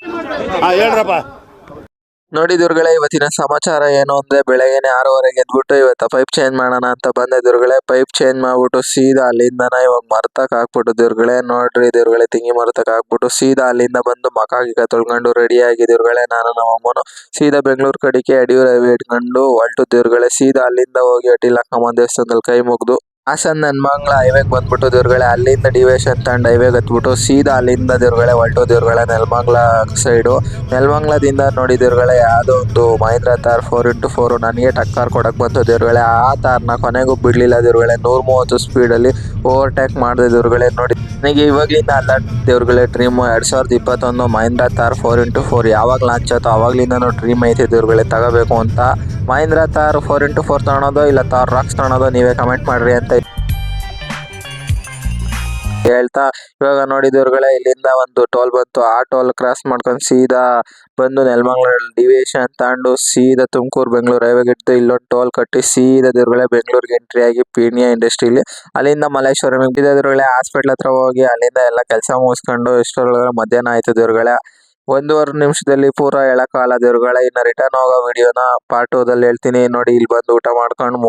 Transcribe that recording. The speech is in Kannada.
ಹೇಳ್ರಪ್ಪ. ನೋಡಿ ದುರ್ಗಳೆ, ಇವತ್ತಿನ ಸಮಾಚಾರ ಏನು ಅಂದ್ರೆ ಬೆಳಗ್ಗೆನೆ 6:30ಗೆ ಎದ್ಬಿಟ್ಟು ಇವತ್ತು ಪೈಪ್ ಚೇಂಜ್ ಮಾಡೋಣ ಅಂತ ಬಂದೆ ದುರ್ಗಳೆ. ಪೈಪ್ ಚೇಂಜ್ ಮಾಡ್ಬಿಟ್ಟು ಸೀದಾ ಅಲ್ಲಿಂದನ ಇವಾಗ ಮರ್ತಕ್ ಹಾಕ್ಬಿಟ್ಟು ದುರ್ಗಳೆ. ನೋಡ್ರಿ ದುರ್ಗಳೆ, ತೆಂಗಿ ಮರ್ತಕ್ ಹಾಕ್ಬಿಟ್ಟು ಸೀದಾ ಅಲ್ಲಿಂದ ಬಂದು ಮಕ ಗಿಕ ತೊಳ್ಕೊಂಡು ರೆಡಿ ಆಗಿ ದುರ್ಗಳೆ, ನಾನು ನಮ್ಮ ಅಮ್ಮನು ಸೀದಾ ಬೆಂಗಳೂರು ಕಡೆಗೆ ಯಡಿಯೂರು ಹೈವೇ ಇಟ್ಕೊಂಡು ಹೊಲ್ಟು ದುರ್ಗಳೆ. ಸೀದಾ ಅಲ್ಲಿಂದ ಹೋಗಿ ಅಡ್ಡಿಲ್ ಅಕ್ಕಮ್ಮ ದೇವಸ್ಥಾನದಲ್ಲಿ ಕೈ ಮುಗ್ದು ಹಾಸನ್ ನೆಲಮಂಗಲ ಹೈವೇಗ್ ಬಂದ್ಬಿಟ್ಟು ದುರ್ಗಳೆ. ಅಲ್ಲಿಂದ ಡಿವೇಶನ್ ತಗೊಂಡು ಹೈವೇಗ್ ಹತ್ಬಿಟ್ಟು ಸೀದಾ ಅಲ್ಲಿಂದ ದುರ್ಗಳೆ ಹೊಲ್ಟು ದುರ್ಗಳೆ ನೆಲಮಂಗಲ ಸೈಡು. ನೆಲಮಂಗಲದಿಂದ ನೋಡಿ ದುರ್ಗಳೆ, ಯಾವುದೋ ಒಂದು ಮಹೀಂದ್ರ ಥಾರ್ 4x4 ನನಗೆ ಟಕ್ಕರ್ ಕೊಡಕ್ ಬಂತು ದುರ್ಗಳೆ. ಆ ಥಾರ್ನ ಕೊನೆಗೂ ಬಿಡ್ಲಿಲ್ಲ ದುರ್ಗಳೆ. 130 ಸ್ಪೀಡಲ್ಲಿ ಓವರ್ಟೇಕ್ ಮಾಡಿದೆ ದುರ್ಗಳೆ. ನೋಡಿ, ನನಗೆ ಇವಾಗಲಿಂದ ಅಲ್ಲ ದುರ್ಗಳೆ ಡ್ರೀಮು 2021 ಮಹೀಂದ್ರ ಥಾರ್ 4x4 ಯಾವಾಗ ಲಾಂಚ್ ಆಯ್ತೋ ಅವಾಗ್ಲಿಂದನೂ ಡ್ರೀಮ್ ಐತೆ ದುರ್ಗಳೆ ತಗೋಬೇಕು ಅಂತ. ಮಹೀಂದ್ರ ಥಾರ್ 4x4 ತಗೊಳೋದು ಇಲ್ಲ ಥಾರ್ ರಾಕ್ಸ್ ತಗೊಳೋದು, ನೀವೇ ಕಮೆಂಟ್ ಮಾಡ್ರಿ ಅಂತ ಹೇಳ್ತಾ, ಇವಾಗ ನೋಡಿ ದುರ್ಗಳೆ, ಇಲ್ಲಿಂದ ಒಂದು ಟೋಲ್ ಬಂತು. ಆ ಟೋಲ್ ಕ್ರಾಸ್ ಮಾಡ್ಕೊಂಡು ಸೀದಾ ಬಂದು ನೆಲಮಂಗಲ ಡಿವಿಷನ್ ತಗೊಂಡು ಸೀದಾ ತುಮಕೂರು ಬೆಂಗಳೂರು ಹೈವೇಗೆ ಇಟ್ಟು ಇಲ್ಲೊಂದು ಟೋಲ್ ಕಟ್ಟಿ ಸೀದಾ ದುರ್ಗಳೆ ಬೆಂಗಳೂರಿಗೆ ಎಂಟ್ರಿ ಆಗಿ ಪೀಣ್ಯ ಇಂಡಸ್ಟ್ರಿಲಿ ಅಲ್ಲಿಂದ ಮಲ್ಲೇಶ್ವರಂ ದುರ್ಗಳೆ. ಹಾಸ್ಪಿಟ್ಲ್ ಹತ್ರ ಹೋಗಿ ಅಲ್ಲಿಂದ ಎಲ್ಲ ಕೆಲಸ ಮುಗಿಸ್ಕೊಂಡು ಇಷ್ಟರೊಳಗಡೆ ಮಧ್ಯಾಹ್ನ ಆಯ್ತು ದುರ್ಗಳೆ. 1.5 ನಿಮಿಷದಲ್ಲಿ ಪೂರಾ ಹೇಳಕ್ಕಾಗಲ್ಲ ದುರ್ಗಳೆ. ಇನ್ನು ರಿಟರ್ನ್ ಹೋಗೋ ವಿಡಿಯೋನ ಪಾರ್ಟ್ 2ದಲ್ಲಿ ಹೇಳ್ತೀನಿ. ನೋಡಿ, ಇಲ್ಲಿ ಬಂದು ಊಟ ಮಾಡ್ಕೊಂಡು